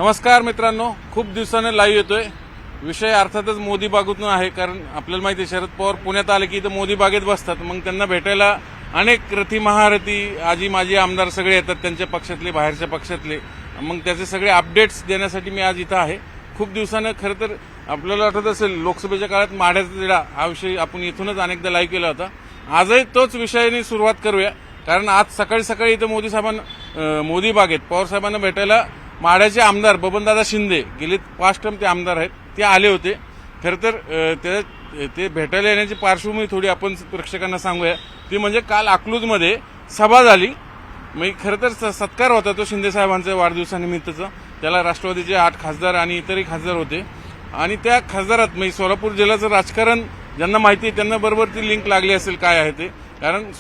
नमस्कार मित्रांनो, खूप दिवसाने लाईव्ह येतोय। विषय अर्थातच मोदी बागेतून आहे, कारण आपल्याला माहिती आहे शरद पवार पुण्यात आले की इथं मोदी बागेत बसतात। मग त्यांना भेटायला अनेक रथी महारथी आजी माजी आमदार सगळे येतात, त्यांच्या पक्षातले बाहेरच्या पक्षातले। मग त्याचे सगळे अपडेट्स देण्यासाठी मी आज इथं आहे। खूप दिवसानं खरं तर आपल्याला आठवत असेल लोकसभेच्या काळात माढ्याचा तिढा हा विषय आपण इथूनच अनेकदा लाईव्ह केला होता। आजही तोच विषयाने सुरुवात करूया, कारण आज सकाळी सकाळी इथं मोदी साहेबांना मोदी बागेत पवार साहेबांना भेटायला माढ्याचे आमदार बबनदादा शिंदे, गेले 5 टर्म ते आमदार आहेत, ते आले होते। खरं तर ते भेटायला येण्याची पार्श्वभूमी थोडी आपण प्रेक्षकांना सांगूया। ती म्हणजे काल अकलूजमध्ये सभा झाली। मग खरं तर सत्कार होता तो शिंदे साहेबांच्या वाढदिवसानिमित्तचा। त्याला राष्ट्रवादीचे 8 खासदार आणि इतरही खासदार होते। आणि त्या खासदारात म्हणजे सोलापूर जिल्ह्याचं राजकारण ज्यांना माहिती आहे त्यांना बरोबर ती लिंक लागली असेल काय आहे ते, कारण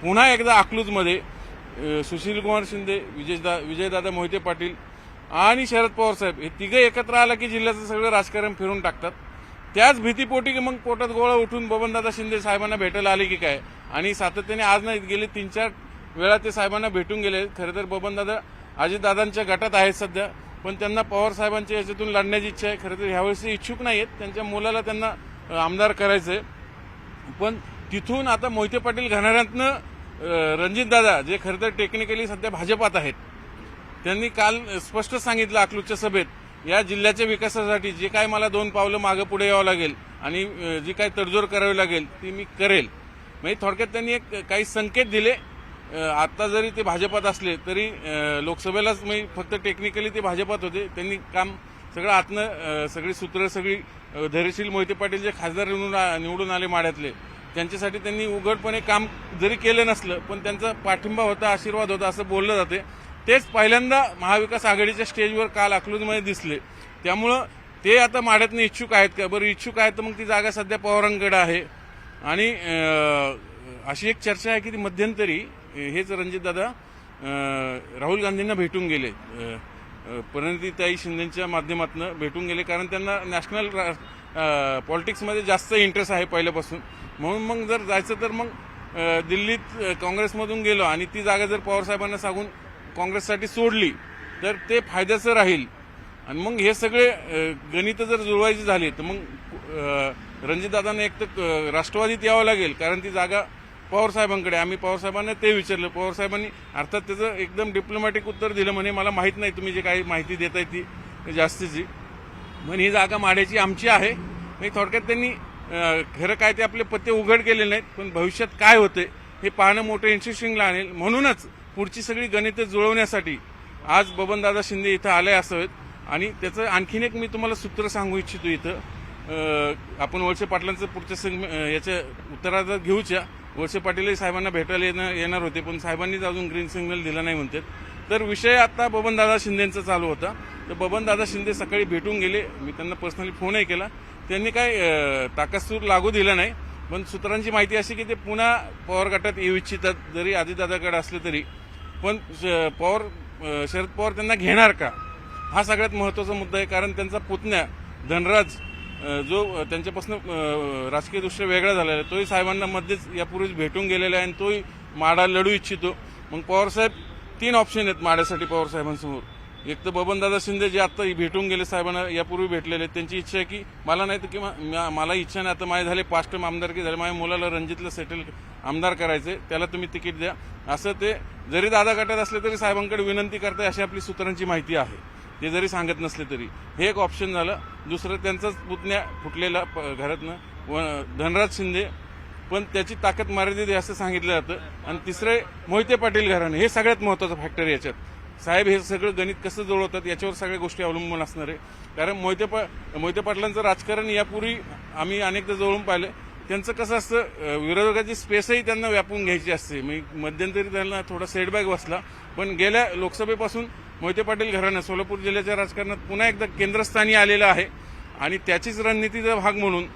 पुन्हा एकदा अकलूजमध्ये सुशीलकुमार शिंदे, विजयदादा मोहिते पाटील आणि शरद पवार साहेब हे तिघे एकत्र आला की जिल्ह्याचं सगळं राजकारण फिरून टाकतात। त्याच भीतीपोटी की मग पोटात गोळा उठून बबनदादा शिंदे साहेबांना भेटायला आले की काय, आणि सातत्याने आज नाही गेले 3-4 वेळा ते साहेबांना भेटून गेले। खरं तर बबनदादा अजितदादांच्या गटात आहेत सध्या, पण त्यांना पवार साहेबांच्या याच्यातून लढण्याची इच्छा आहे। खरं तर ह्यावेळेस इच्छुक नाही आहेत, त्यांच्या मुलाला त्यांना आमदार करायचंय। पण तिथून आता मोहिते पाटील घराण्यातनं रणजितदादा, जे खरं तर टेक्निकली सध्या भाजपात आहेत, त्यांनी काल स्पष्ट सांगितलं अकलूजच्या सभेत, या जिल्ह्याच्या विकासासाठी जे काय मला 2 पावलं मागे पुढे यावं लागेल आणि जी काय तडजोड करावी लागेल ती मी करेल। म्हणजे थोडक्यात त्यांनी काही संकेत दिले। आता जरी ते भाजपात असले तरी लोकसभेलाच म्हणजे फक्त टेक्निकली ते भाजपात होते, त्यांनी काम सगळं आतनं सगळी सूत्र सगळी धैर्यशील मोहिते पाटील जे खासदार निवडून आले माढ्यातले, त्यांच्यासाठी त्यांनी उघडपणे काम जरी केलं नसलं पण त्यांचा पाठिंबा होता, आशीर्वाद होता असं बोललं जाते। तेच पहिल्यांदा महाविकास आघाडीच्या स्टेजवर काल अकलूजमध्ये दिसले। त्यामुळं ते आता माढ्यातनं इच्छुक आहेत का? बरं इच्छुक आहेत तर मग ती जागा सध्या पवारांकडे आहे। आणि अशी एक चर्चा आहे की ती मध्यंतरी हेच रणजितदादा राहुल गांधींना भेटून गेले, परिणितीताई शिंदेच्या माध्यमातून भेटून गेले, कारण त्यांना नॅशनल पॉलिटिक्समध्ये जास्त इंटरेस्ट आहे पहिल्यापासून। म्हणून मग जर जायचं तर मग दिल्लीत काँग्रेसमधून गेलो आणि ती जागा जर पवार साहेबांना सांगून काँग्रेससाठी सोडली तर ते फायद्याचं राहील। आणि मग हे सगळे गणित जर जुळवायची झाली तर मग रणजितदादांना एक तर राष्ट्रवादीत यावं लागेल, कारण ती जागा पवार साहेबांकडे। आम्ही पवार साहेबांना ते विचारलं, पवार साहेबांनी अर्थात त्याचं एकदम डिप्लोमॅटिक उत्तर दिलं, म्हणे मला माहित नाही तुम्ही जे काही माहिती देताय ती जास्तीची, म्हणे ही जागा माढ्याची आमची आहे। म्हणजे थोडक्यात त्यांनी खरं काय ते आपले पत्ते उघड केले नाहीत, पण भविष्यात काय होते हे पाहणं मोठं इंटरेस्टिंग आणेल। म्हणूनच पुढची सगळी गणितं जुळवण्यासाठी आज बबनदादा शिंदे इथं आले असावेत। आणि त्याचं आणखीन एक मी तुम्हाला सूत्र सांगू इच्छितो इथं। आपण वळसे पाटलांचं पुढच्या याच्या उत्तरार्धात घेऊच्या। वळसे पाटीलही साहेबांना भेटायला येणार होते, पण साहेबांनीच अजून ग्रीन सिग्नल दिला नाही म्हणतात। तर विषय आता बबनदादा शिंदेंचा चालू होता। तर बबनदादा शिंदे सकाळी भेटून गेले, मी त्यांना पर्सनली फोनही केला। त्यांनी काय ताकदसूर लागू दिला नाही, पण सूत्रांची माहिती अशी की ते पुन्हा पवार गटात येऊ इच्छितात, जरी आदिदादाकडे असले तरी। पण शरद पवार त्यांना घेणार का हा सगळ्यात महत्वाचा मुद्दा आहे, कारण त्यांचा पुतण्या धनराज जो त्यांच्यापासून राजकीयदृष्ट्या वेगळा झालेला आहे, तोही साहेबांना मध्येच यापूर्वीच भेटून गेलेला आहे आणि तोही माढा लढू इच्छितो। मग पवारसाहेब 3 ऑप्शन आहेत माढ्यासाठी पवार साहेबांसमोर। एक तर बबनदादा शिंदे जे आता भेटून गेले साहेबांना, यापूर्वी भेटलेले, त्यांची इच्छा आहे की मला नाही तर किंवा मला इच्छा नाही, आता माझे झाले 5 टर्म आमदारकी झाले, माझ्या मुलाला रणजितला सेटल आमदार करायचे, त्याला तुम्ही तिकीट द्या असं ते जरी दादा गटात असले तरी साहेबांकडे विनंती करताय अशी आपली सूत्रांची माहिती आहे, ते जरी सांगत नसले तरी। हे एक ऑप्शन झालं। दुसरं त्यांचाच पुतण्या फुटलेला घरातनं धनराज शिंदे, पण त्याची ताकद मर्यादित आहे असं सांगितलं जातं। आणि तिसरे मोहिते पाटील घराणे, हे सगळ्यात महत्वाचं फॅक्टर याच्यात। साहेब हे सगळं गणित कसं जुळवतात याच्यावर सगळ्या गोष्टी अवलंबून असणार आहे, कारण मोहिते पाटलांचं राजकारण यापूर्वी आम्ही अनेकदा जुळवून पाहिलं। त्यांचं कसं असतं, विरोधकाची स्पेसही त्यांना व्यापून घ्यायची असते। मध्यंतरी त्यांना थोडा सेटबॅक बसला, पण गेल्या लोकसभेपासून मोहिते पाटील घराणं सोलापूर जिल्ह्याच्या राजकारणात पुन्हा एकदा केंद्रस्थानी आलेलं आहे। आणि त्याचीच रणनीतीचा भाग म्हणून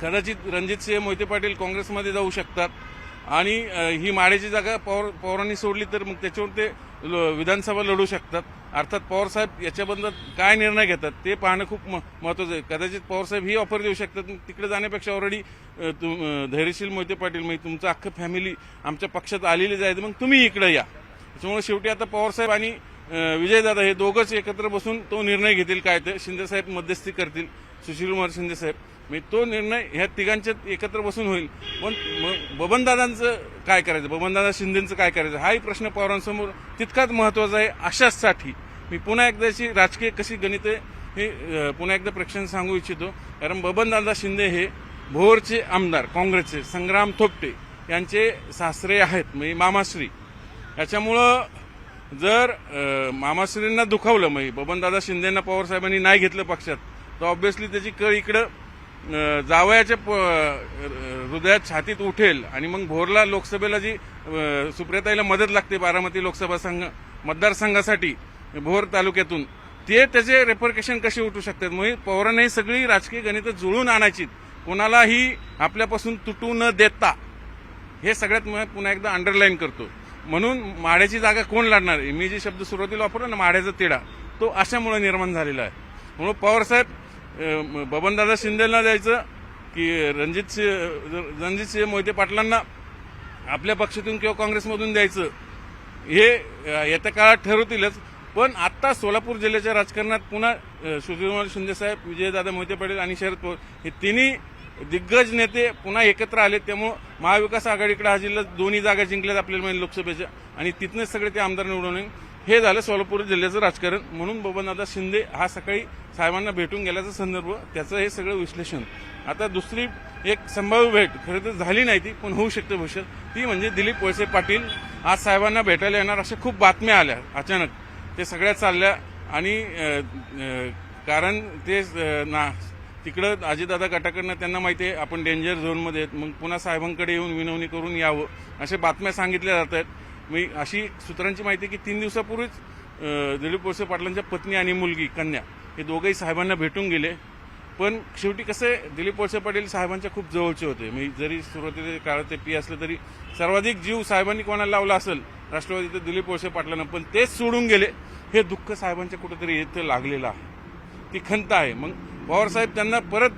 कदाचित रणजितसिंह मोहिते पाटील काँग्रेसमध्ये जाऊ शकतात। आणि ही माढ्याची जागा पवारांनी सोडली तर मग त्याच्यावर ते विधानसभा लढू शकतात। अर्थात पवारसाहेब याच्याबद्दल काय निर्णय घेतात ते पाहणं खूप महत्वाचं आहे। कदाचित पवारसाहेब ही ऑफर देऊ शकतात, तिकडे जाण्यापेक्षा ऑलरेडी धैर्यशील मोहिते पाटील म्हणजे तुमचं अख्खं फॅमिली आमच्या पक्षात आलेली जायचं, मग तुम्ही इकडे या। त्यामुळे शेवटी आता पवारसाहेब आणि विजयदादा हे दोघंच एकत्र बसून तो निर्णय घेतील काय ते शिंदेसाहेब मध्यस्थी करतील सुशीलकुमार शिंदेसाहेब म्हणजे तो निर्णय ह्या तिघांच्यात एकत्र बसून होईल. पण बबनदादांचं काय करायचं बबनदादा शिंदेचं काय करायचं हाही प्रश्न पवारांसमोर तितकाच महत्वाचा आहे. अशाचसाठी मी पुन्हा एकदाची राजकीय कशी गणित आहे हे पुन्हा एकदा प्रेक्षकांना सांगू इच्छितो. कारण बबनदादा शिंदे हे भोरचे आमदार काँग्रेसचे संग्राम थोपटे यांचे सासरे आहेत म्हणजे मामाश्री. याच्यामुळं जर मामाश्रींना दुखावलं म्हणजे बबनदादा शिंदेंना पवारसाहेबांनी नाही घेतलं पक्षात तर ऑब्व्हियसली त्याची कळ इकडं जावयाच्या हृदयात छातीत उठेल आणि मग भोरला लोकसभेला जी सुप्रियाताईला मदत लागते बारामती लोकसभा मतदारसंघासाठी भोर तालुक्यातून ते त्याचे रेपरकेशन कसे उठू शकतात. म्हणजे पवारांना ही सगळी राजकीय गणितं जुळून आणायची कोणालाही आपल्यापासून तुटू न देता हे सगळ्यात मी पुन्हा एकदा अंडरलाईन करतो. म्हणून माढ्याची जागा कोण लढणार आहे मी जे शब्द सुरुवातीला वापरला ना माढ्याचा तिढा तो अशामुळे निर्माण झालेला आहे. म्हणून पवारसाहेब बबनदादा शिंदेला द्यायचं की रणजितसिंह मोहिते पाटलांना आपल्या पक्षातून किंवा काँग्रेसमधून द्यायचं हे येत्या काळात ठरवतीलच. पण आता सोलापूर जिल्ह्याच्या राजकारणात पुन्हा सुशीलकुमार शिंदेसाहेब विजयदादा मोहिते पाटील आणि शरद पवार हे तिन्ही दिग्गज नेते पुन्हा एकत्र आले. त्यामुळे महाविकास आघाडीकडे हा जिल्हा दोन्ही जागा जिंकल्यात आपल्याला म्हणजे लोकसभेच्या आणि तिथनेच सगळे ते आमदार निवडून हे झालं सोलापूर जिल्ह्याचं राजकारण. म्हणून बबनदादा शिंदे हा सकाळी साहेबांना भेटून गेल्याचा संदर्भ त्याचं हे सगळं विश्लेषण. आता दुसरी एक संभाव्य भेट खरं तर झाली नाही ती पण होऊ शकते भविष्यात ती म्हणजे दिलीप वळसे पाटील आज साहेबांना भेटायला येणार अशा खूप बातम्या आल्या अचानक ते सगळ्या चालल्या. आणि कारण ते तिकडं अजितदादा गटाकडनं त्यांना माहिती आहे आपण डेंजर झोनमध्ये आहेत मग पुन्हा साहेबांकडे येऊन विनवणी करून यावं अशा बातम्या सांगितल्या जात आहेत. मी अशी सूत्रांची माहिती की 3 दिवसापूर्वीच दिलीप वळसे पाटलांच्या पत्नी आणि मुलगी कन्या हे दोघंही साहेबांना भेटून गेले. पण शेवटी कसं दिलीप वळसे पाटील साहेबांच्या खूप जवळचे होते. मी जरी सुरुवातीच्या काळात ते पी असलं तरी सर्वाधिक जीव साहेबांनी कोणाला लावला असेल राष्ट्रवादी तर दिलीप वळसे पाटलांना. पण तेच सोडून गेले हे दुःख साहेबांच्या कुठेतरी इथं लागलेलं आहे ती खंत आहे. मग पवारसाहेब त्यांना परत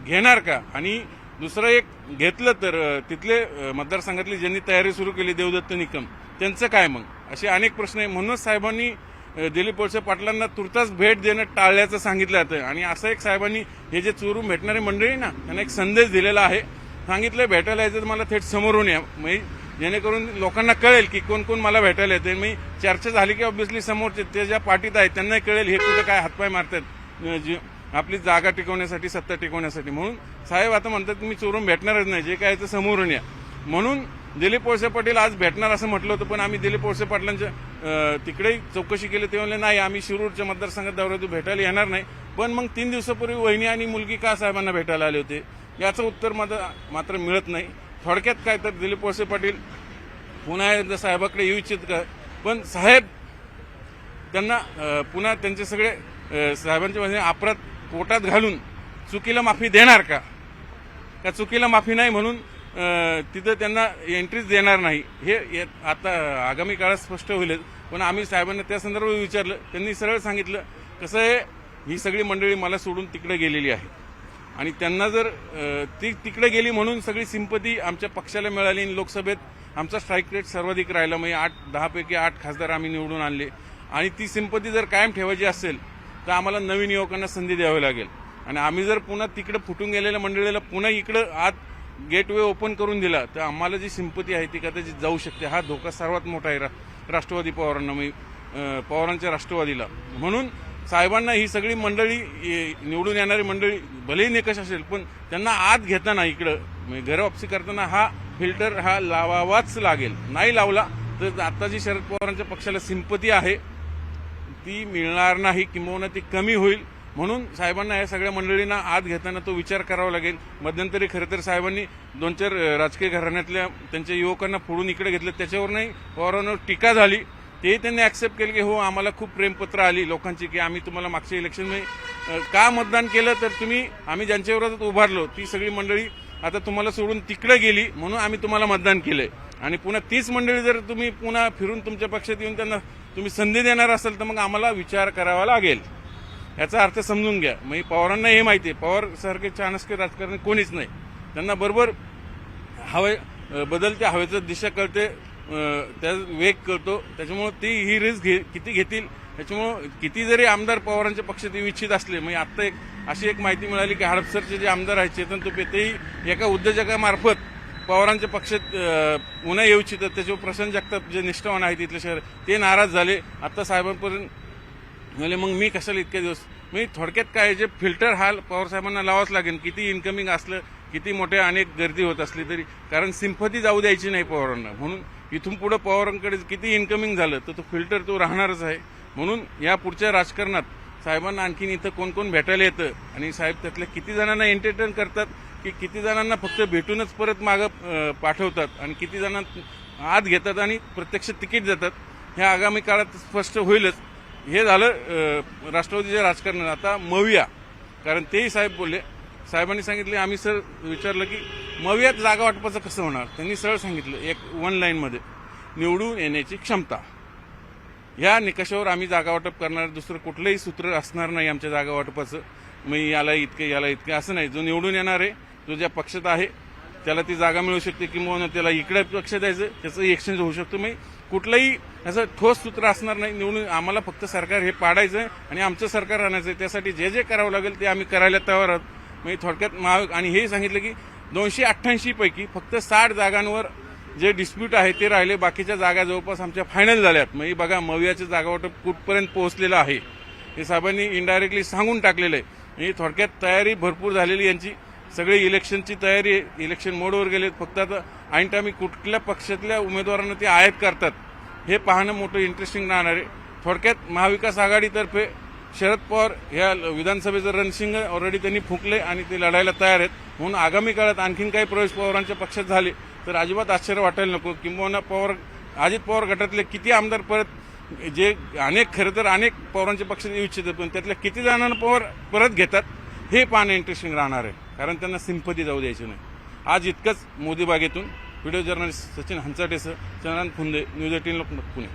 घेणार का आणि दुसरं एक घेतलं तर तिथले मतदारसंघातली ज्यांनी तयारी सुरू केली देवदत्त निकम त्यांचं काय मग असे अनेक प्रश्न आहे. म्हणूनच साहेबांनी दिलीप वळसे पाटलांना तुर्तास भेट देणं टाळल्याचं सांगितलं जातं. आणि असं एक साहेबांनी हे जे चोरून भेटणारी मंडळी ना त्यांना एक संदेश दिलेला आहे. सांगितलं भेटायला यायचं तर मला थेट समोरून या म्हणजे जेणेकरून लोकांना कळेल की कोण कोण मला भेटायला येते. मी चर्चा झाली की ऑब्व्हियसली समोरचे ते ज्या पार्टीत आहेत त्यांनाही कळेल हे कुठे काय हातपाय मारतात आपली जागा टिकवण्यासाठी सत्ता टिकवण्यासाठी. म्हणून साहेब आता म्हणतात तुम्ही चोरून भेटणारच नाही जे काय ते समोरून या. म्हणून दिलीप वळसे पाटील आज भेटणार असं म्हटलं होतं पण आम्ही दिलीप वळसे पाटलांच्या तिकडेही चौकशी केली ते म्हणले नाही आम्ही शिरूरच्या मतदारसंघात दौऱ्यातून भेटायला येणार नाही. पण मग 3 दिवसापूर्वी वहिनी आणि मुलगी का साहेबांना भेटायला आले होते याचं उत्तर मात्र मिळत नाही. थोडक्यात काय तर दिलीप वळसे पाटील पुन्हा एकदा साहेबाकडे येऊ इच्छित का पण साहेब त्यांना पुन्हा त्यांचे सगळे साहेबांच्या म्हणजे अपराध पोटात घालून चुकीला माफी देणार का चुकीला माफी नाही म्हणून तिथं त्यांना एंट्रीच देणार नाही हे आता आगामी काळात स्पष्ट होईल. पण आम्ही साहेबांना त्या संदर्भात विचारलं त्यांनी सरळ सांगितलं कसं आहे ही सगळी मंडळी मला सोडून तिकडे गेलेली आहे आणि त्यांना जर ती तिकडे गेली म्हणून सगळी सिंपती आमच्या पक्षाला मिळाली आणि लोकसभेत आमचा स्ट्राईक रेट सर्वाधिक राहिला म्हणजे 10 पैकी 8 खासदार आम्ही निवडून आणले. आणि ती सिंपती जर कायम ठेवायची असेल तर आम्हाला नवीन युवकांना संधी द्यावी लागेल. आणि आम्ही जर पुन्हा तिकडे फुटून गेलेल्या मंडळीला पुन्हा इकडं आत गेटवे ओपन करून दिला तर आम्हाला जी सिंपती आहे ती कदाचित जाऊ शकते. हा धोका सर्वात मोठा आहे राष्ट्रवादी पवारांना पवारांच्या राष्ट्रवादीला. म्हणून साहेबांना ही सगळी मंडळी निवडून येणारी मंडळी भलेही निकष असेल पण त्यांना आत घेताना इकडं घर वापसी करताना हा फिल्टर हा लावावाच लागेल. नाही लावला तर आता जी शरद पवारांच्या पक्षाला सिंपती आहे ती मिळणार नाही किंवा ती कमी होईल. म्हणून साहेबांना या सगळ्या मंडळींना आत घेताना तो विचार करावा लागेल. मध्यंतरी खरं तर साहेबांनी 2-4 राजकीय घराण्यातल्या त्यांच्या युवकांना फोडून इकडे घेतलं त्याच्यावर नाही पवारांवर टीका झाली ते त्यांनी ऍक्सेप्ट केलं की हो आम्हाला खूप प्रेमपत्र आली लोकांची की आम्ही तुम्हाला मागच्या इलेक्शनमध्ये का मतदान केलं तर तुम्ही आम्ही ज्यांच्या विरोधात उभारलो ती सगळी मंडळी आता तुम्हाला सोडून तिकडे गेली म्हणून आम्ही तुम्हाला मतदान केलंय. आणि पुन्हा तीच मंडळी जर तुम्ही पुन्हा फिरून तुमच्या पक्षात येऊन त्यांना तुम्ही संधी देणार असाल तर मग आम्हाला विचार करावा लागेल. याचा अर्थ समजून घ्या. म्हणजे पवारांना हे माहिती आहे पवार सारखे चाणक्य राजकारणी कोणीच नाही. त्यांना बरोबर बदलत्या हवेचं दिशा कळते. त्या वेग करतो. त्याच्यामुळे ती ही रिस्क किती घेतील, त्याच्यामुळं किती जरी आमदार पवारांच्या पक्षात येऊ इच्छित असले, म्हणजे आता अशी एक माहिती मिळाली की हडपसरचे जे आमदार आहेत चेतन तुपे तेही एका उद्योजकामार्फत पवारांच्या पक्षात पुन्हा येऊ इच्छितात. त्याच्यावर प्रसन्न जगताप जे निष्ठावान आहेत तिथले शहर ते नाराज झाले. आता साहेबांपर्यंत म्हणजे मग मी कशाला इतके दिवस, मी थोडक्यात काय जे फिल्टर हा पवार साहेबांना लावाच लागेल, किती इन्कमिंग असलं, किती मोठ्या अनेक गर्दी होत असली तरी, कारण सिंपती जाऊ द्यायची नाही पवारांना. म्हणून इथून पुढे पवारांकडे किती इन्कमिंग झालं तर तो फिल्टर तो राहणारच आहे. म्हणून या पुढच्या राजकारणात साहेबांना आणखीन इथं कोण कोण भेटायला येतं आणि साहेब त्यातल्या किती जणांना एंटरटेन करतात, की किती जणांना फक्त भेटूनच परत मागं पाठवतात आणि किती जणांना आत घेतात आणि प्रत्यक्ष तिकीट देतात, ह्या आगामी काळात स्पष्ट होईलच. हे झालं राष्ट्रवादीच्या राजकारणात. आता मविया, कारण तेही साहेब बोलले, साहेबांनी सांगितले, आम्ही सर विचारलं की मवियात जागा वाटपाचं कसं होणार, त्यांनी सरळ सांगितलं एक वन लाईनमध्ये, निवडून येण्याची क्षमता. या निकषावर आम्ही जागा वाटप करणार, दुसरं कुठलंही सूत्र असणार नाही आमच्या जागा वाटपाचं. मग याला इतके असं नाही. जो निवडून येणार आहे, जो ज्या पक्षात आहे त्याला ती जागा मिळू शकते, किंवा त्याला इकडे पक्ष द्यायचं, त्याचं एक्सचेंज होऊ शकतो. मग कुठलंही असं ठोस सूत्र असणार नाही. निवडून आम्हाला फक्त सरकार हे पाडायचं आणि आमचं सरकार आणायचं, त्यासाठी जे जे करावं लागेल ते आम्ही करायला तयार आहोत. म्हणजे थोडक्यात आणि हेही सांगितलं की 288 पैकी फक्त 60 जागांवर जे डिस्प्यूट आहे ते राहिले, बाकीच्या जागा जवळपास आमच्या फायनल झाल्यात. म्हणजे बघा मवियाचं जागा वाटप कुठपर्यंत पोहोचलेलं आहे हे साहेबांनी इनडायरेक्टली सांगून टाकलेलं आहे. म्हणजे थोडक्यात तयारी भरपूर झालेली यांची, सगळी इलेक्शनची तयारी आहे, इलेक्शन मोडवर गेलेत. फक्त आता ऐन टाइमी कुठल्या पक्षातल्या उमेदवारांना ते आयात करतात हे पाहणं मोठं इंटरेस्टिंग राहणार आहे. थोडक्यात महाविकास आघाडीतर्फे शरद पवार ह्या विधानसभेचं रणशिंग ऑलरेडी त्यांनी फुंकले आणि ते लढायला तयार आहेत. म्हणून आगामी काळात आणखीन काही प्रवेश पवारांच्या पक्षात झाले तर अजिबात आश्चर्य वाटायला नको. किंवा अजित पवार गटातले किती आमदार परत जे खरं तर अनेक पवारांच्या पक्षात येऊ इच्छितात, पण त्यातल्या किती जणांना पवार परत घेतात हे पाहणं इंटरेस्टिंग राहणार आहे, कारण त्यांना सिंपती जाऊ द्यायची नाही. आज इतकंच मोदी बागेतून व्हिडिओ जर्नलिस्ट सचिन हंचाटेसह चंद्रान फुंदे, न्यूज 18 लोकमत, पुणे.